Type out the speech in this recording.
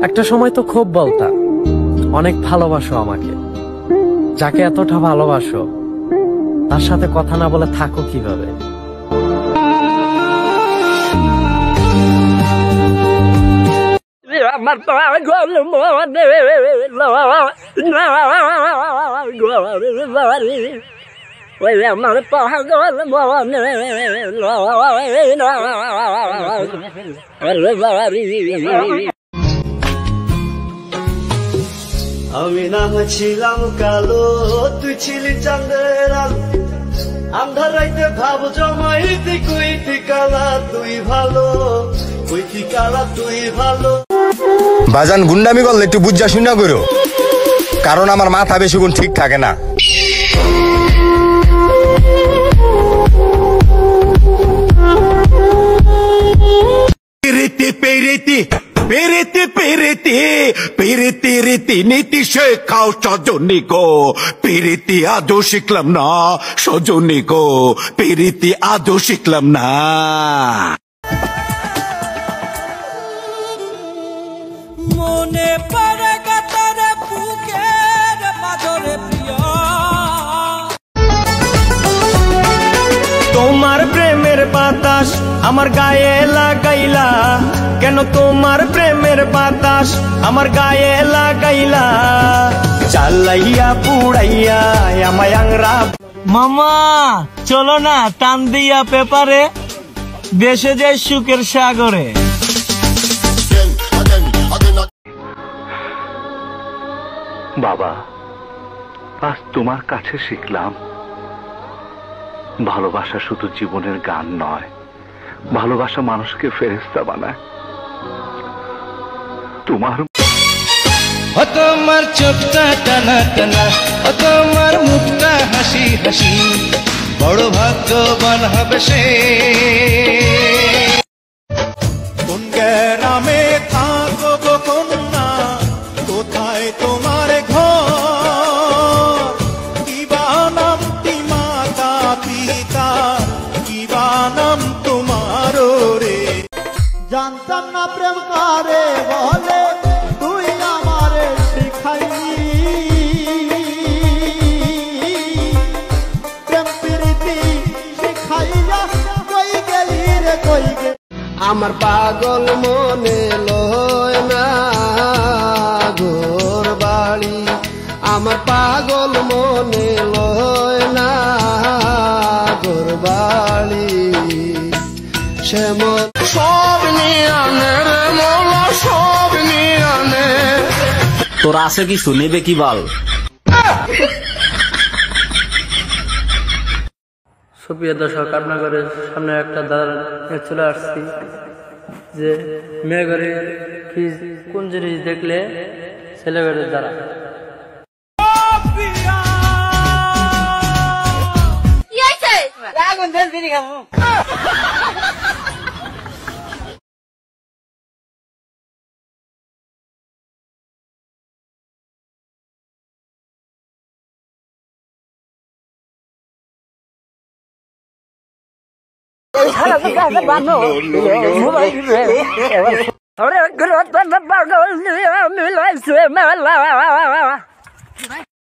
একটা সময় তো খুব বলতা অনেক ভালোবাসো আমাকে, যাকে এতটা ভালোবাসো তার সাথে কথা না বলে থাকো কিভাবে? আমার পাগল মনে ওই আমার পাগল মনে আমি না ছিলাম কালো, তুই ছিলি চাঁদের আলো। আন্ধার রাইতে ভাব জমাইতি কইতি কালা তুই ভালো, কইতি কালা তুই ভালো। বাজান গুন্ডামি করলে একটু বুঝা শুনা করো, কারণ আমার মাথা বেশিক্ষণ ঠিক থাকে না। নীতি শেখাও সজনী গো, পিরিতি আজও শিখলাম না সজনী গো, পিরিতি আজও শিখলাম না। মনে পড়ে গাতার বুকের পাথরে প্রিয়, তোমার প্রেমের বাতাস আমার গায়ে লাগাইলা কেন? তোমার প্রেমের বাতাস আমার গায়ে লাগাইলা, চালাইয়া পুড়াইয়া আমায় আংরা। মামা চলো না টান দিয়া পেপারে, দেশে যায় সুখের সাগরে। বাবা, আজ তোমার কাছে শিখলাম ভালোবাসা শুধু জীবনের গান নয়, ভালোবাসা মানুষকে ফেরেশতা বানায়। তোমার চোখটা টানা টানা, তোমার মুখটা হাসি হাসি, বড় ভাগ্যবান হবে সে। কোন গ্রামে থাকো গো কন্যা, কোথায় তোমার ঘর? কিবা নামটি মাতা পিতা, কিবা নাম তোমার রে? জানতাম না প্রেম কারে বলে, তুই আমারে শিখাইলি। প্রেম প্রীতি শিখাইয়া কই গেলি রে কই গে? আমার পাগল মনে লয় না ঘর বাড়ি, আমার পাগল মনে লয় না ঘর বাড়ি। শ্যামল সব নিয়ে আনে রে মোলা, সব নিয়ে আনে। তোর আছে কি শুনেবে কি বল? সুপ্রিয় দর্শক, আপনার ঘরের সামনে একটা দাদা চলে আসছি যে মেয়ে ঘরে কি কোন জিনিস দেখলে ছেলে ঘরের দ্বারা।